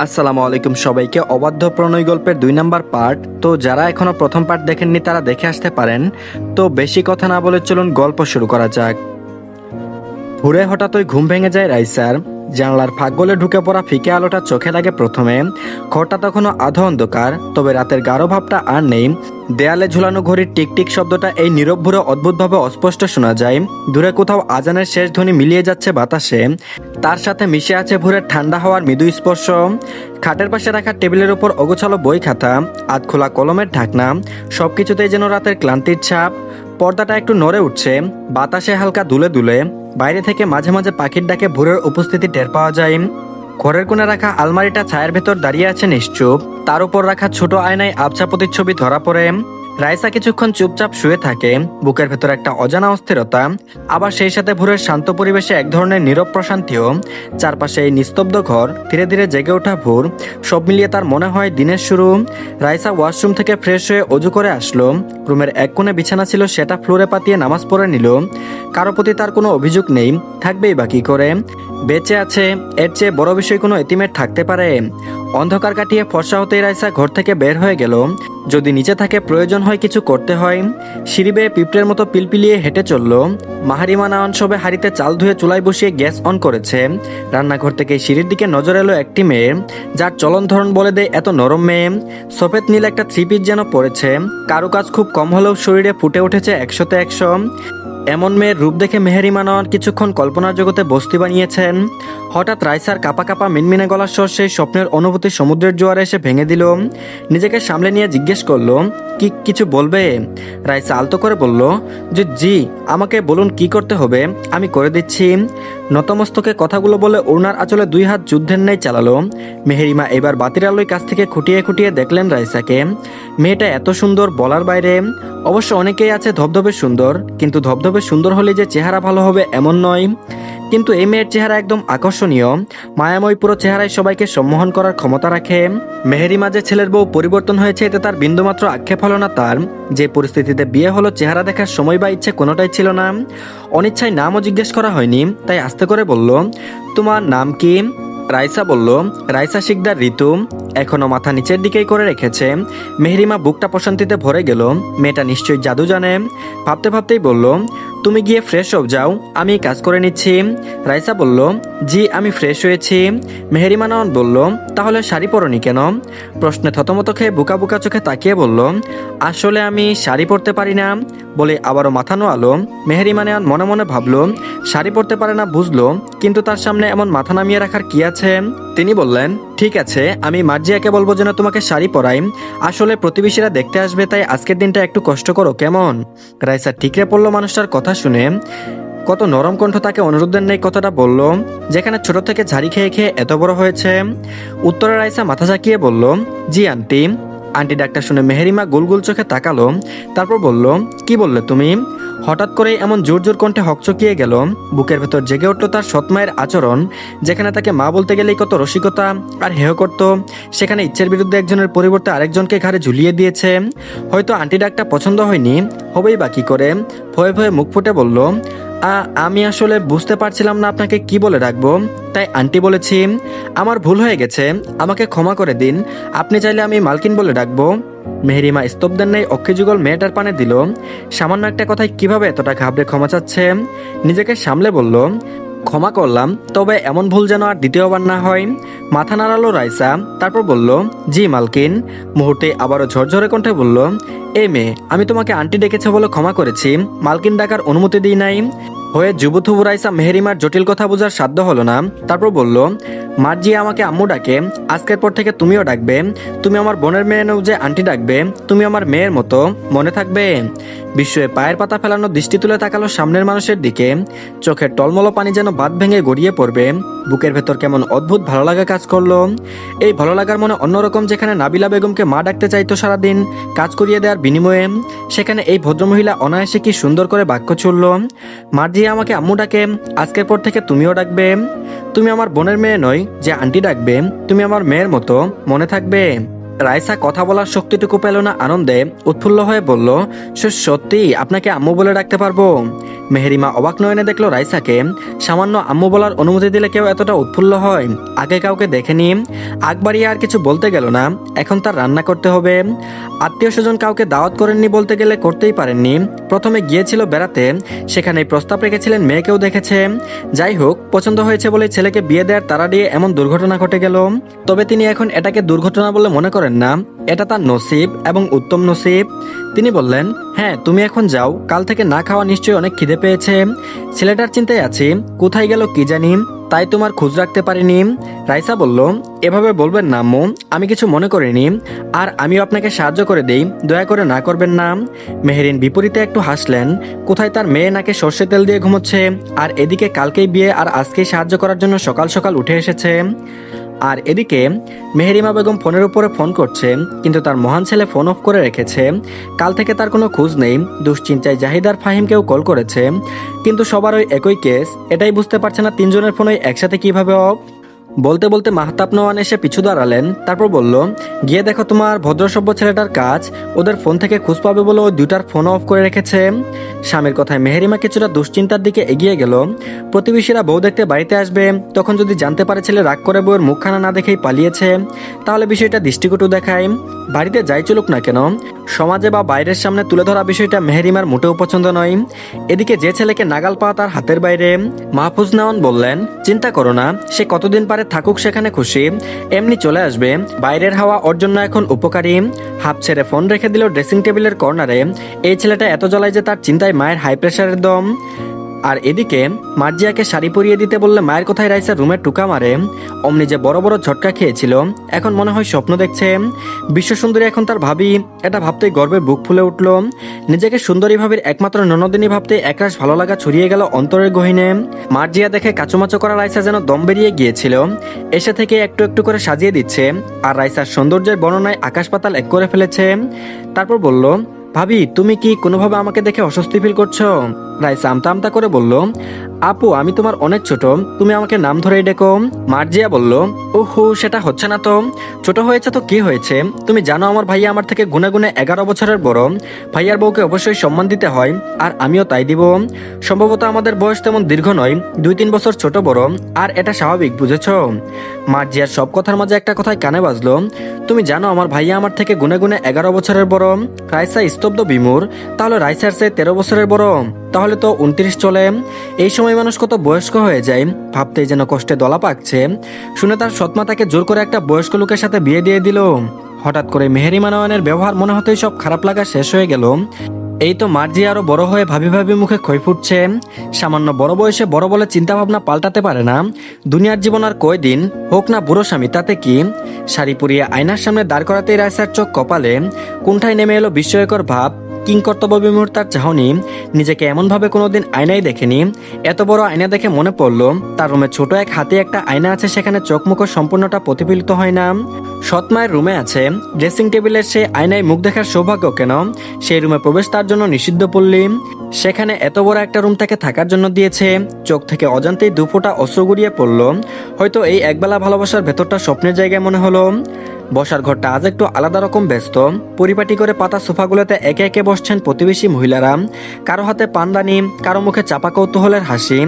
আসসালামু আলাইকুম সবাইকে। অবাধ্য প্রণয় গল্পের 2 নাম্বার পার্ট। তো যারা এখনো প্রথম পার্ট দেখেননি তারা দেখে আসতে পারেন। তো বেশি কথা না বলে চলুন গল্প শুরু করা যাক। ভোরে হঠাৎই ঘুম ভেঙে যায় রাইসার। জানলার ফাঁক গলে ঢুকে পড়া ফিকে আলোটা চোখে লাগে প্রথমে। ঘরটা তখনও আধো অন্ধকার, তবে রাতের গাঢ় ভাবটা আর নেই। দেয়ালে ঝুলানো ঘড়ির টিকটিক শব্দটা এই নীরব ভোরে অদ্ভুতভাবে অস্পষ্ট শোনা যায়। দূরে কোথাও আজানের শেষ ধ্বনি মিলিয়ে যাচ্ছে বাতাসে, তার সাথে মিশে আছে ভোরের ঠান্ডা হওয়ার মৃদু স্পর্শ। খাটের পাশে রাখা টেবিলের উপর অগোছালো বই খাতা, আধখোলা কলমের ঢাকনা, সবকিছুতেই যেন রাতের ক্লান্তির ছাপ। পর্দাটা একটু নড়ে উঠছে, বাতাসে হালকা দুলে দুলে। বাইরে থেকে মাঝে মাঝে পাখির ডাকে ভোরের উপস্থিতি টের পাওয়া যায়। ঘরের কোণে রাখা আলমারিটা ছায়ার ভেতর দাঁড়িয়ে আছে নিশ্চুপ, তার উপর রাখা ছোট আয়নায় আবছা প্রতিচ্ছবি ধরা পড়ে। রাইসা কিছুক্ষণ চুপচাপ শুয়ে থাকে, বুকের ভেতর একটা অজানা অস্থিরতা, আবার সেই সাথে ভোরের শান্ত পরিবেশে এক ধরনের নীরব প্রশান্তিও। চারপাশে এই নিস্তব্ধ ঘর, ধীরে ধীরে জেগে ওঠা ভোর, সব মিলিয়ে তার মনে হয় দিনের শুরু। রাইসা ওয়াশরুম থেকে ফ্রেশ হয়ে অজু করে আসলো। রুমের এক কোণে বিছানা ছিল, সেটা ফ্লোরে পাতিয়ে নামাজ পড়ে নিল। কারো প্রতি তার কোনো অভিযোগ নেই, থাকবেই বা কি করে। বেঁচে আছে, এর চেয়ে বড় বিষয় কোনো এতিমের থাকতে পারে? অন্ধকার কাটিয়ে ফর্সা হতেই রাইসা ঘর থেকে বের হয়ে গেল। যদি নিচে থাকে, প্রয়োজন হয় কিছু করতে হয়। সিঁড়ি বেয়ে পিঁপড়ের মতো পিলপিলিয়ে হেঁটে চলল। মাহারিমা নাওয়ান সবে হাঁড়িতে চাল ধুয়ে চুলায় বসিয়ে গ্যাস অন করেছে। রান্নাঘর থেকে সিঁড়ির দিকে নজর এলো একটি মেয়ে, যার চলন ধরন বলে দেয় এত নরম মেয়ে। সফেদ নীল একটা থ্রি পিস যেন পড়েছে, কারুকাজ খুব কম হলেও শরীরে ফুটে উঠেছে 100-তে 100। এমন মেয়ের রূপ দেখে মেহেরিমা নওয়ান কিছুক্ষণ কল্পনার জগতে বস্তি বানিয়েছেন। হঠাৎ রাইসার কাপা কাপা মিনমিনে গলার স্বর সেই স্বপ্নের অনুভূতি সমুদ্রের জোয়ারে এসে ভেঙে দিল। নিজেকে সামলে নিয়ে জিজ্ঞেস করলো, কিছু বলবে? রাইসা আলতো করে বলল যে জি, আমাকে বলুন কি করতে হবে, আমি করে দিচ্ছি। নতমস্তকে কথাগুলো বলে ওড়নার আঁচলে 2 হাত যুদ্ধের ন্যায় চালালো। মেহেরিমা এবার বাতির আলোয় কাছ থেকে খুঁটিয়ে খুঁটিয়ে দেখলেন রাইসাকে। মেয়েটা এত সুন্দর বলার বাইরে। অবশ্য অনেকেই আছে ধবধবে সুন্দর, কিন্তু ধবধবে সুন্দর হলে যে চেহারা ভালো হবে এমন নয়। কিন্তু এই মেয়ের চেহারা একদম আকর্ষণীয়, মায়াময়। পুরো চেহারায় সবাইকে সম্মোহন করার ক্ষমতা রাখে। মেহেরিমা যে ছেলের বউ পরিবর্তন হয়েছে, এতে তার বিন্দুমাত্র আক্ষেপ হলো না তার। যে পরিস্থিতিতে বিয়ে হলো, চেহারা দেখার সময় বা ইচ্ছে কোনোটাই ছিল না। অনিচ্ছায় নামও জিজ্ঞেস করা হয়নি, তাই আস্তে করে বলল, তোমার নাম কি? রাইসা বলল, রাইসা শিকদার ঋতু। এখনো মাথা নিচের দিকেই করে রেখেছে। মেহেরিমা বুকটা প্রশান্তিতে ভরে গেল। মেয়েটা নিশ্চয়ই জাদু জানে। ভাবতে ভাবতেই বলল, তুমি গিয়ে ফ্রেশ হও, যাও, আমি কাজ করে নিচ্ছি। রাইসা বলল, জি আমি ফ্রেশ হয়েছি। মেহেরিমা নওয়ান বলল, তাহলে শাড়ি পরনি কেন? প্রশ্নে থতমত খেয়ে বুকা বুকা চোখে তাকিয়ে বলল, আসলে আমি শাড়ি পরতে পারি না। বলে আবারও মাথা নোয়ালো। মেহেরিমা নওয়ান মনে মনে ভাবলো, শাড়ি পরতে পারে না বুঝলো, কিন্তু তার সামনে এমন মাথা নামিয়ে রাখার কি আছে। তিনি বললেন, ঠিক আছে, আমি মার্জিয়াকে বলবো যেন তোমাকে শাড়ি পরাই। আসলে প্রতিবেশীরা দেখতে আসবে, তাই আজকের দিনটা একটু কষ্ট করো, কেমন? রাইসা ঠিকরে পড়লো মানুষটার কথা শুনে। কত নরম কণ্ঠ তাকে অনুরোধের নেই কথাটা বলল, যেখানে ছোট থেকে ঝাড়ি খেয়ে খেয়ে এত বড় হয়েছে। উত্তরে রাইসা মাথা ঝাঁকিয়ে বলল, জি আন্টি। আন্টি ডাক্তার শুনে মেহেরিমা গুলগুল চোখে তাকালো, তারপর বলল, কি বললে তুমি? হঠাৎ করে এমন জোর জোর কণ্ঠে হকচকিয়ে গেল। বুকের ভেতর জেগে উঠল তার সৎমায়ের আচরণ। যেখানে তাকে মা বলতে গেলেই কত রসিকতা আর হেয় করত, সেখানে ইচ্ছের বিরুদ্ধে একজনের পরিবর্তে আরেকজনকে ঘাড়ে ঝুলিয়ে দিয়েছে। হয়তো আন্টি ডাকটা পছন্দ হয়নি, হবেই বা কি করে। ভয়ে ভয়ে মুখ ফুটে বলল, আমি আসলে বুঝতে পারছিলাম না আপনাকে কি বলে ডাকবো, তাই আন্টি বলেছি। আমার ভুল হয়ে গেছে, আমাকে ক্ষমা করে দিন। আপনি চাইলে আমি মালকিন বলে ডাকবো। মেহেরিমা স্তব্ধের ন্যায় অক্ষিযুগল মেয়েটার পানে দিল। সামান্য একটা কথায় কিভাবে এতটা ঘাবড়ে ক্ষমা চাচ্ছে। নিজেকে সামলে বলল, ক্ষমা করলাম, তবে এমন ভুল যেন আর দ্বিতীয়বার না হয়। মাথা নাড়ালো রাইসা, তারপর বলল, জি মালকিন। মুহূর্তে আবারও ঝরঝরে কণ্ঠে বলল, এই মেয়ে, আমি তোমাকে আন্টি ডেকেছে বলে ক্ষমা করেছি, মালকিন ডাকার অনুমতি দিই নাই। হয়ে যুবথুবু রাইসা মেহেরিমার জটিল কথা বোঝার সাধ্য হলো না। তারপর বলল, মার্জিয়া আমাকে আম্মু ডাকে, আজকের পর থেকে তুমিও ডাকবে। তুমি আমার বোনের মেয়ে নও যে আন্টি ডাকবে, তুমি আমার মেয়ের মতো, মনে থাকবে। বিস্ময়ে পায়ের পাতা ফেলানো দৃষ্টি তুলে তাকালো সামনের মানুষের দিকে। চোখের টলমলো পানি যেন বাঁধ ভেঙে গড়িয়ে পড়বে। বুকের ভেতর কেমন অদ্ভুত ভালো লাগা কাজ করলো। এই ভালো লাগার মনে অন্যরকম, যেখানে নাবিলা বেগমকে মা ডাকতে চাইতো সারাদিন কাজ করিয়ে দেওয়ার বিনিময়ে, সেখানে এই ভদ্রমহিলা অনায়াসে কি সুন্দর করে বাক্য ছুড়ল, মার্জিয়া আমাকে আম্মু ডাকে, আজকের পর থেকে তুমিও ডাকবে। তুমি আমার বোনের মেয়ে নয় যে আন্টি ডাকবে, তুমি আমার মেয়ের মতো, মনে থাকবে। রাইসা কথা বলার শক্তিটুকু পেল না আনন্দে, উৎফুল্ল হয়ে বলল, সত্যি আপনাকে আম্মু বলে ডাকতে পারবো? মেহেরিমা অবাক নয়নে দেখলো রাইসাকে। সামান্য আম্মু বলার অনুমতি দিলে কেউ এতটা উৎফুল্ল হয়? আগে কাউকে দেখেনি। আগ বাড়িয়ে আর কিছু বলতে গেল না, এখন তার রান্না করতে হবে। আত্মীয় স্বজন কাউকে দাওয়াত করেননি বলতে গেলে করতেই পারেননি। প্রথমে গিয়েছিল বেড়াতে, সেখানে প্রস্তাব রেখেছিলেন, মেয়েকেও দেখেছে। যাই হোক, পছন্দ হয়েছে বলে ছেলেকে বিয়ে দেওয়ার তাড়া দিয়ে এমন দুর্ঘটনা ঘটে গেল। তবে তিনি এখন এটাকে দুর্ঘটনা বলে মনে করেন না, এটা তার নসিব এবং উত্তম নসিব। তিনি বললেন, হ্যাঁ তুমি এখন যাও, কাল থেকে না খাওয়া নিশ্চয়ই অনেক খিদে পেয়েছে। ছেলেটার চিন্তায় আছি, কোথায় গেল কি জানি, তাই তোমার খোঁজ রাখতে পারিনি। রাইসা বলল, এভাবে বলবেন না আম্মু, আমি কিছু মনে করিনি, আর আমিও আপনাকে সাহায্য করে দেই, দয়া করে না করবেন না। মেহেরিন বিপরীতে একটু হাসলেন। কোথায় তার মেয়ে নাকে সর্ষে তেল দিয়ে ঘুমোচ্ছে, আর এদিকে কালকেই বিয়ে আর আজকেই সাহায্য করার জন্য সকাল সকাল উঠে এসেছে। আর এদিকে মেহেরিমা বেগম ফোনের উপরে ফোন করছে, কিন্তু তার মহান ছেলে ফোন অফ করে রেখেছে। কাল থেকে তার কোনো খোঁজ নেই। দুশ্চিন্তায় জাহিদার ফাহিমকেও কল করেছে, কিন্তু সবার ওই একই কেস, এটাই বুঝতে পারছে না তিনজনের ফোনই একসাথে কিভাবে অফ। বলতে বলতে মাহতাব নোয়ান এসে পিছু দাঁড়ালেন, তারপর বলল, গিয়ে দেখো তোমার ভদ্রসভ্য ছেলেটার কাজ, ওদের ফোন থেকে খোঁজ পাবে বলে ওই দুটার ফোন অফ করে রেখেছে। স্বামীর কথায় মেহেরিমা কিছুটা দুশ্চিন্তার দিকে এগিয়ে গেল। প্রতিবেশীরা বউ দেখতে বাড়িতে আসবে, তখন যদি জানতে পারে ছেলে রাগ করে বউয়ের মুখখানা না দেখেই পালিয়েছে, তাহলে বিষয়টা দৃষ্টিকটু দেখায়। বাড়িতে যাই চলুক না কেন, সমাজে বা বাইরের সামনে তুলে ধরা বিষয়টা মেহেরিমার মোটেও পছন্দ নয়। এদিকে যে ছেলেকে নাগাল পাওয়া তার হাতের বাইরে। মাহফুজ নেওয়ান বললেন, চিন্তা করো না, সে কতদিন পারে থাকুক সেখানে খুশি, এমনি চলে আসবে। বাইরের হাওয়া ওর জন্য এখন উপকারী। হাফ ছেড়ে ফোন রেখে দিল ড্রেসিং টেবিলের কর্নারে। এই ছেলেটা এত জ্বলায় যে তার চিন্তায় মায়ের হাই প্রেশারের দম। আর এদিকে মার্জিয়াকে শাড়ি পরিয়ে দিতে বললে মায়ের কথায় রাইসা রুমে টুকা মারে। অমনি যে বড় বড় ঝটকা খেয়েছিল, এখন মনে হয় স্বপ্ন দেখছে। বিশ্বসুন্দরী এখন তার ভাবি, এটা ভাবতেই গর্বে বুক ফুলে উঠল। নিজেকে সুন্দরী ভাবির একমাত্র ননদিনী ভাবতে একরাশ ভালো লাগা ছড়িয়ে গেল অন্তরের গহীনে। মার্জিয়া দেখে কাচুমাচু করা রাইসা যেন দম বেরিয়ে গিয়েছিল। এসে থেকে একটু একটু করে সাজিয়ে দিচ্ছে, আর রাইসার সৌন্দর্যের বর্ণনায় আকাশ পাতাল এক করে ফেলেছে। তারপর বলল, ভাবি তুমি কি কোনোভাবে আমাকে দেখে অস্বস্তি ফিল করছো? রাইসা আমতা আমতা করে বলল, আপু আমি তোমার অনেক ছোট, তুমি আমাকে নাম ধরেই ডেকো। মার্জিয়া বলল, ওহো সেটা হচ্ছে না তো। ছোট হয়েছে তো কি হয়েছে, তুমি জানো আমার ভাইয়া আমার থেকে গুনে গুনে 11 বছরের বড়। ভাইয়ার বউকে অবশ্যই সম্মান দিতে হয়, আর আমিও তাই দিব। সম্ভবত আমাদের বয়স তেমন দীর্ঘ নয়, 2-3 বছর ছোট বড়, আর এটা স্বাভাবিক, বুঝেছ? মার্জিয়ার সব কথার মাঝে একটা কথাই কানে বাজলো, তুমি জানো আমার ভাইয়া আমার থেকে গুনে গুনে 11 বছরের বড়। রাইসা স্তব্ধ বিমূর, তাহলে রাইসার চেয়ে 13 বছরের বড়, তাহলে তো 29 চলে। এই সময় মানুষ কত বয়স্ক হয়ে যায়, ভাবতেই যেন কষ্টে দলা পাকছে। শুনে তার সৎমা তাকে জোর করে একটা বয়স্ক লোকের সাথে বিয়ে দিয়ে দিল। হঠাৎ করে মেহেরিমা নয়নের ব্যবহার মনে হতেই সব খারাপ লাগা শেষ হয়ে গেল। এই তো মার্জিয়া আরো বড় হয়ে ভাবি ভাবি মুখে ক্ষয় ফুটছে। সামান্য বড় বয়সে বড় বলে চিন্তা ভাবনা পাল্টাতে পারে না। দুনিয়ার জীবন আর কয়দিন, হোক না বুড়ো স্বামী, তাতে কি? শাড়ি পরিয়ে আয়নার সামনে দাঁড় করাতেই রাইসার চোখ কপালে। কোনটায় নেমে এলো বিস্ময়কর ভাব। কিংকর্তব্য বিমূঢ় তার চাহনি। নিজেকে এমনভাবে কোনোদিন আয়নায় দেখেনি। এত বড় আয়না দেখে মনে পড়ল তার রুমে ছোট এক হাতে একটা আয়না আছে, সেখানে চোখ মুখ সম্পূর্ণটা প্রতিফলিত হয় না। সৎ মায়ের রুমে আছে, ড্রেসিং টেবিলের সেই আয়নায় মুখ দেখার সৌভাগ্য কেন? সেই রুমে প্রবেশ তার জন্য নিষিদ্ধ পল্লী। সেখানে এত বড় একটা রুম তাকে থাকার জন্য দিয়েছে। চোখ থেকে অজান্তেই দুফোঁটা অশ্রু গড়িয়ে পড়ল। হয়তো এই একবেলা ভালোবাসার ভেতরটা স্বপ্নের জায়গায় মনে হলো। বসার ঘরটা আজ একটু আলাদা রকম ব্যস্ত। পরিপাটি করে পাতা সোফাগুলোতে একে একে বসছেন প্রতিবেশী মহিলারা। কারো হাতে পানদানি, কারো মুখে চাপা কৌতূহলের হাসি।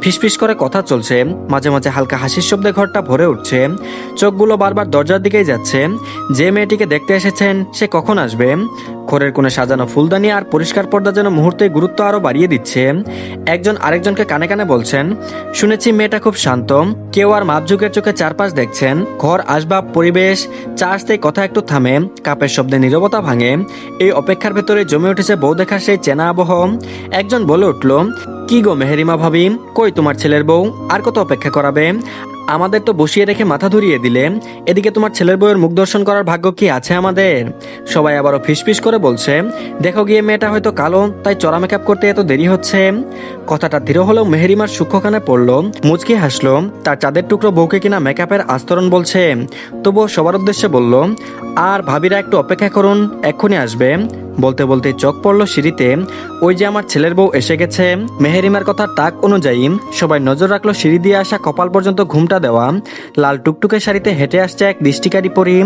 ফিসফিস করে কথা চলছে, মাঝে মাঝে হালকা হাসির শব্দে ঘরটা ভরে উঠছে। চোখগুলো বারবার দরজার দিকেই যাচ্ছে। যে মেয়েটিকে দেখতে এসেছেন সে কখন আসবে? ঘরের কোণে সাজানো ফুলদানি আর পরিষ্কার পর্দা যেন মুহূর্তে গুরুত্ব আরো বাড়িয়ে দিচ্ছে। একজন আরেকজনকে কানে কানে বলছেন, শুনেছি মেয়েটা খুব শান্ত। কেউ আর মাপঝুকের চোখে চারপাশ দেখছেন। ঘর, আসবাব, পরিবেশ, চা আসতেই কথা একটু থামে, কাপের শব্দে নীরবতা ভাঙে। এই অপেক্ষার ভেতরে জমে উঠেছে বউ দেখার সেই চেনা আবহ। একজন বলে উঠল, কি গো মেহেরিমা ভাবি, কই তোমার ছেলের বউ? আর কত অপেক্ষা করাবে? আমাদের তো বসিয়ে রেখে মাথা ধরিয়ে দিলে। এদিকে তোমার ছেলের বউয়ের মুখ দর্শন করার ভাগ্য কি আছে আমাদের? সবাই আবারও ফিসফিস করে বলছে, দেখো গিয়ে মেয়েটা হয়তো কালো, তাই চড়া মেকআপ করতে এত দেরি হচ্ছে। কথাটা ধীরে হলেও মেহেরিমার সূক্ষ্ম কানে পড়ল। মুচকি হাসলো। তার চাঁদের টুকরো বউকে কিনা মেকআপের আস্তরণ বলছে। তবুও সবার উদ্দেশ্যে বলল, আর ভাবিরা একটু অপেক্ষা করুন, এক্ষুনি আসবে। বলতে বলতে চোখ পড়লো সিঁড়িতে। ওই যে আমার ছেলের বউ এসে গেছে। মেহেরিমার কথার তাক অনুযায়ী সবাই নজর রাখলো সিঁড়ি দিয়ে আসা কপাল পর্যন্ত ঘুমটা দেওয়া লাল টুকটুকে শাড়িতে হেঁটে আসছে এক দৃষ্টিকারী পরী।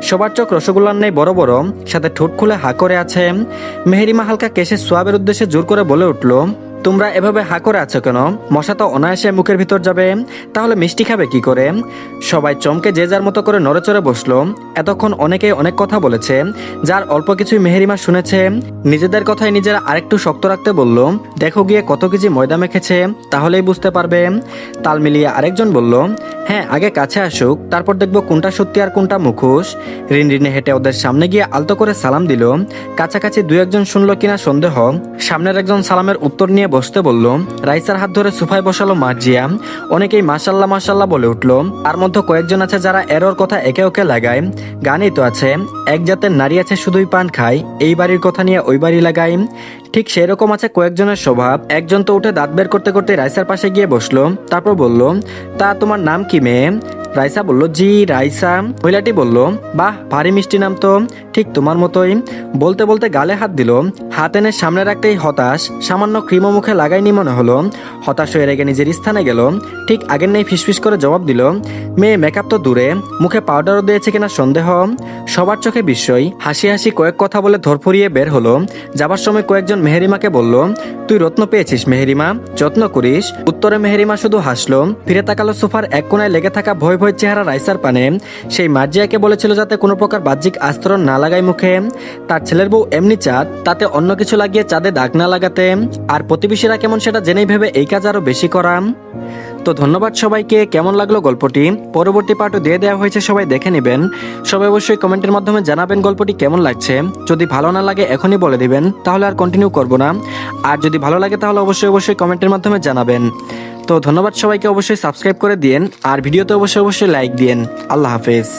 সবার চোখ রসগোল্লার নেই বড় বড়, সাথে ঠোঁট খুলে হা করে আছে। মেহেরিমা হালকা কেশে সোয়াবের উদ্দেশ্যে জোর করে বলে উঠল, তোমরা এভাবে হা করে আছো কেন? মশা তো অনায়াসে মুখের ভিতর যাবে, তাহলে মিষ্টি খাবে কি করে? সবাই চমকে যে যার মতো করে নড়েচড়ে বসলো। এতক্ষণ অনেকেই অনেক কথা বলেছে, যার অল্প কিছুই মেহেরিমা শুনেছে। নিজেদের কথায় নিজেরা আরেকটু শক্ত রাখতে বলল, দেখো গিয়ে কত কেজি ময়দা মেখেছে, তাহলেই বুঝতে পারবে। তাল মিলিয়ে আরেকজন বলল, হ্যাঁ আগে কাছে আসুক, তারপর দেখবো কোনটা সত্যি আর কোনটা মুখোশ। রিনরিনে হেঁটে ওদের সামনে গিয়ে আলতো করে সালাম দিল। কাছাকাছি দু একজন শুনলো কিনা সন্দেহ, সামনের একজন সালামের উত্তর নিয়ে বসতে বলল। রাইসার হাত ধরে সোফায় বসালো মার্জিয়া। অনেকেই মাশাল্লাহ মাশাল্লাহ বলে উঠল। তার মধ্যে কয়েকজন আছে যারা এরর কথা একে ওকে লাগায়। গানই তো আছে, এক জাতের নারী আছে শুধুই পান খায়, এই বাড়ির কথা নিয়ে ওই বাড়ি লাগায়। ঠিক সেই রকম আছে কয়েকজনের স্বভাব। একজন তো উঠে দাঁত বের করতে করতে রাইসার পাশে গিয়ে বসলো। তারপর বলল, তা তোমার নাম কি মেয়ে? রাইসা বলল, জি রাইসা। মহিলাটি বলল, বাহ ভারী মিষ্টি নাম তো, ঠিক তোমার মতোই। বলতে বলতে গালে হাত দিল। হাত এনে সামনে রাখতেই হতাশ, সামান্য ক্রিমও মুখে লাগায়নি মনে হলো। হতাশ হয়ে রেগে নিজের স্থানে গেল। ঠিক আগের নেই ফিসফিস করে জবাব দিল, মেয়ে মেকআপ তো দূরে, মুখে পাউডারও দিয়েছে কিনা সন্দেহ। সবার চোখে বিস্ময়। হাসি হাসি কয়েক কথা বলে ধরফরিয়ে বের হলো। যাবার সময় কয়েকজন মেহেরিমাকে বলল, তুই রত্ন পেয়েছিস মেহেরিমা, যত্ন করিস। উত্তরে মেহেরিমা শুধু হাসলো। ফিরে তাকালো সোফার এক কোনায় লেগে থাকা ভয় ভয় চেহারা রাইসার পানে। সেই মার্জিয়াকে বলেছিল যাতে কোনো প্রকার বাহ্যিক আস্তরণ না লাগায় মুখে। তার ছেলের বউ এমনি চাঁদ, তাতে অন্য কিছু লাগিয়ে চাঁদে দাগ না লাগাতে। আর প্রতিবেশীরা কেমন সেটা জেনেই ভেবে এই কাজ আরো বেশি করা। তো ধন্যবাদ সবাইকে। কেমন লাগলো গল্পটি? পরবর্তী পার্টও দিয়ে দেওয়া হয়েছে, সবাই দেখে নেবেন। সবাই অবশ্যই কমেন্টের মাধ্যমে জানাবেন গল্পটি কেমন লাগছে। যদি ভালো না লাগে এখনই বলে দিবেন, তাহলে আর কন্টিনিউ করব না। আর যদি ভালো লাগে তাহলে অবশ্যই কমেন্টের মাধ্যমে জানাবেন। তো ধন্যবাদ সবাইকে, অবশ্যই সাবস্ক্রাইব করে দিন আর ভিডিওতে অবশ্যই লাইক দিন। আল্লাহ হাফেজ।